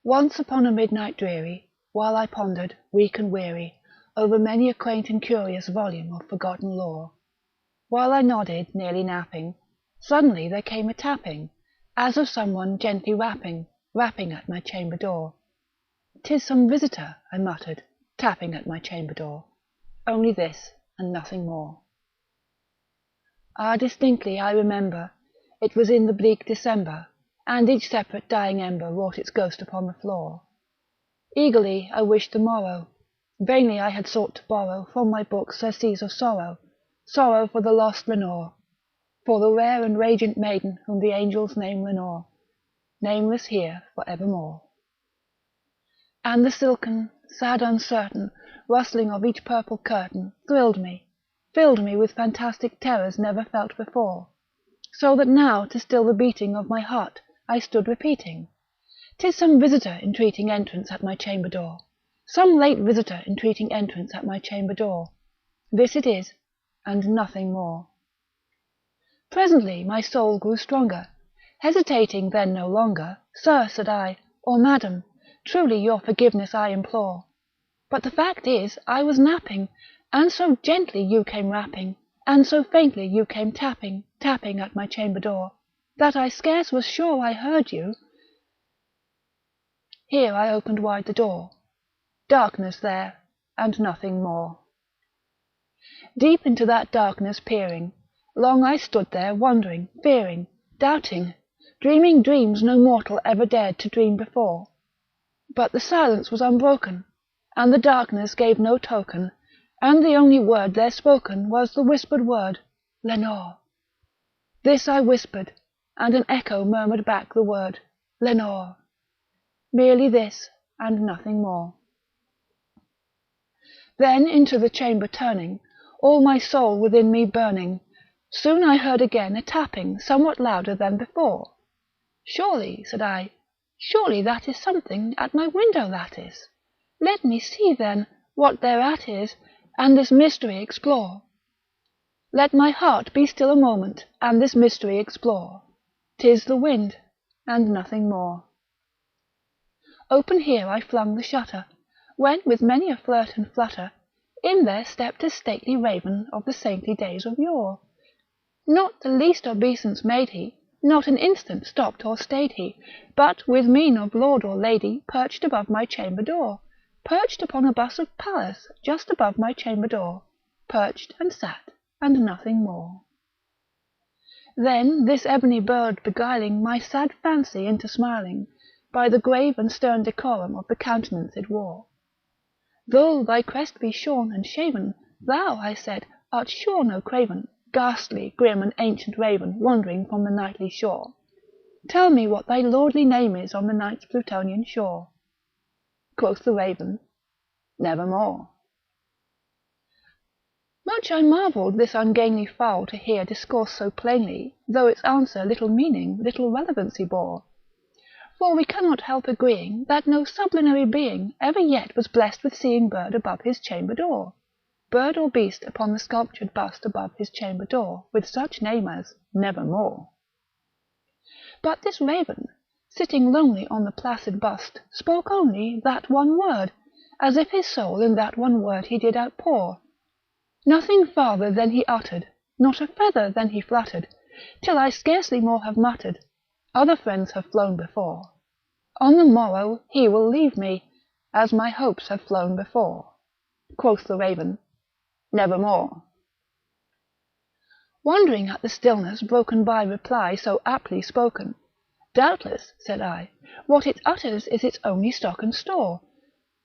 Once upon a midnight dreary, while I pondered, weak and weary, over many a quaint and curious volume of forgotten lore, while I nodded, nearly napping, suddenly there came a tapping, as of some one gently rapping at my chamber door. "'Tis some visitor," I muttered, tapping at my chamber door. Only this, and nothing more. Ah, distinctly I remember, it was in the bleak December, and each separate dying ember wrought its ghost upon the floor. Eagerly I wished the morrow. Vainly I had sought to borrow from my book surcease of sorrow, sorrow for the lost Lenore, for the rare and radiant maiden whom the angels name Lenore, nameless here for evermore. And the silken, sad uncertain, rustling of each purple curtain thrilled me, filled me with fantastic terrors never felt before, so that now to still the beating of my heart I stood repeating, "'Tis some visitor entreating entrance at my chamber door, some late visitor entreating entrance at my chamber door. This it is, and nothing more." Presently my soul grew stronger, hesitating then no longer, "Sir," said I, "or Madam, truly your forgiveness I implore. But the fact is, I was napping, and so gently you came rapping, and so faintly you came tapping at my chamber door, that I scarce was sure I heard you." Here I opened wide the door. Darkness there, and nothing more. Deep into that darkness peering, long I stood there wondering, fearing, doubting, dreaming dreams no mortal ever dared to dream before. But the silence was unbroken, and the darkness gave no token, and the only word there spoken was the whispered word, "Lenore." This I whispered, and an echo murmured back the word, "Lenore." Merely this, and nothing more. Then into the chamber turning, all my soul within me burning, soon I heard again a tapping somewhat louder than before. "Surely," said I, "surely that is something at my window lattice. Let me see then, what thereat is, and this mystery explore. Let my heart be still a moment, and this mystery explore. 'Tis the wind, and nothing more." Open here I flung the shutter, when with many a flirt and flutter, in there stepped a stately raven of the saintly days of yore. Not the least obeisance made he, not an instant stopped or stayed he, but with mien of lord or lady perched above my chamber door, perched upon a bus of Pallas just above my chamber door, perched and sat, and nothing more. Then this ebony bird beguiling my sad fancy into smiling, by the grave and stern decorum of the countenance it wore. "Though thy crest be shorn and shaven, thou," I said, "art sure no craven, ghastly, grim and ancient raven wandering from the nightly shore. Tell me what thy lordly name is on the night's Plutonian shore." Quoth the raven, "Nevermore." Much I marvelled this ungainly fowl to hear discourse so plainly, though its answer little meaning, little relevancy bore. For we cannot help agreeing that no sublunary being ever yet was blessed with seeing bird above his chamber door, bird or beast upon the sculptured bust above his chamber door, with such name as Nevermore. But this raven, sitting lonely on the placid bust, spoke only that one word, as if his soul in that one word he did outpour. Nothing farther than he uttered, not a feather than he fluttered, till I scarcely more have muttered, "Other friends have flown before. On the morrow he will leave me, as my hopes have flown before." Quoth the raven, "Nevermore." Wondering at the stillness broken by reply so aptly spoken, "Doubtless," said I, "what it utters is its only stock and store,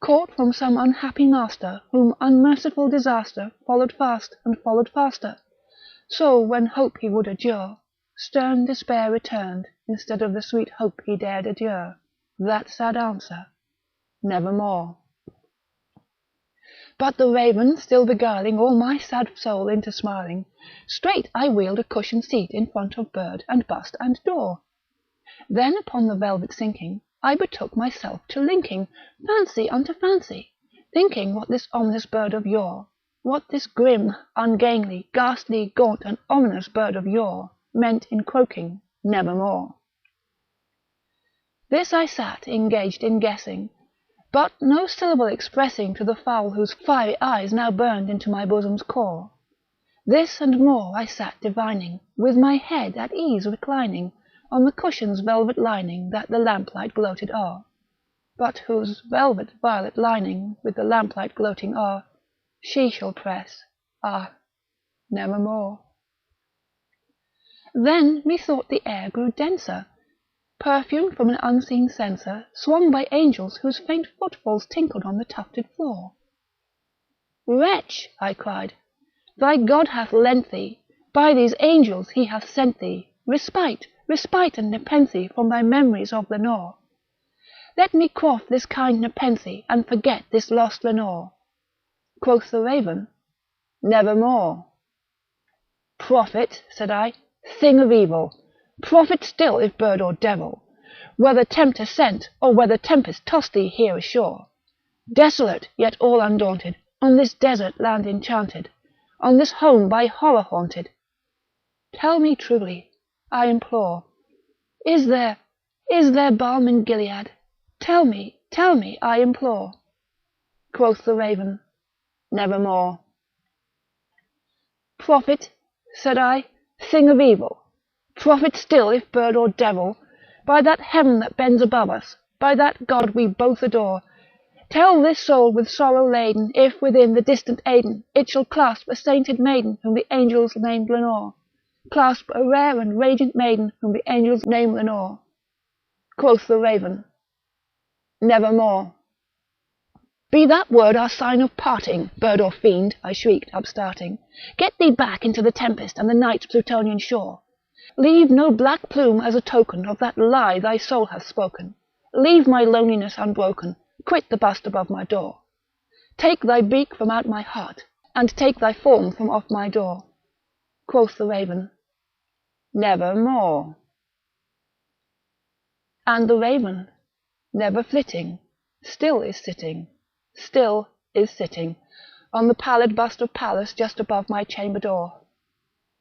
caught from some unhappy master whom unmerciful disaster followed fast and followed faster, so when hope he would adjure, stern despair returned, instead of the sweet hope he dared adjure, that sad answer, Nevermore." But the raven still beguiling all my sad soul into smiling, straight I wheeled a cushioned seat in front of bird and bust and door. Then upon the velvet sinking, I betook myself to linking fancy unto fancy, thinking what this ominous bird of yore, what this grim, ungainly, ghastly, gaunt and ominous bird of yore meant in croaking Nevermore. This I sat, engaged in guessing, but no syllable expressing to the fowl whose fiery eyes now burned into my bosom's core. This and more I sat divining, with my head at ease reclining on the cushion's velvet lining that the lamplight gloated o'er, but whose velvet violet lining with the lamplight gloating o'er she shall press, nevermore. Then methought the air grew denser, perfumed from an unseen censer, swung by angels whose faint footfalls tinkled on the tufted floor. Wretch, I cried, thy God hath lent thee, by these angels he hath sent thee, respite and nepenthe from thy memories of Lenore. Let me quaff this kind nepenthe, and forget this lost Lenore. Quoth the raven, nevermore. Prophet, said I, thing of evil, prophet still if bird or devil, whether tempter sent, or whether tempest tossed thee here ashore, desolate, yet all undaunted, on this desert land enchanted, on this home by horror haunted. Tell me truly, I implore, is there balm in Gilead? Tell me, I implore. Quoth the raven, nevermore. Prophet, said I, thing of evil, prophet still if bird or devil, by that heaven that bends above us, by that God we both adore, tell this soul with sorrow laden, if within the distant Aidenn it shall clasp a sainted maiden whom the angels named Lenore, clasp a rare and radiant maiden whom the angels name Lenore. Quoth the raven, nevermore. Be that word our sign of parting, bird or fiend, I shrieked, upstarting. Get thee back into the tempest and the night's Plutonian shore. Leave no black plume as a token of that lie thy soul hath spoken. Leave my loneliness unbroken, quit the bust above my door. Take thy beak from out my heart, and take thy form from off my door. Quoth the raven, nevermore. And the raven, never flitting, still is sitting, on the pallid bust of Pallas just above my chamber door.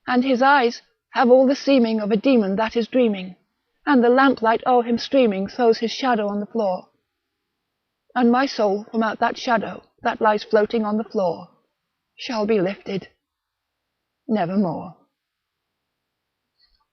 And his eyes have all the seeming of a demon that is dreaming, and the lamplight o'er him streaming throws his shadow on the floor. And my soul from out that shadow that lies floating on the floor shall be lifted nevermore.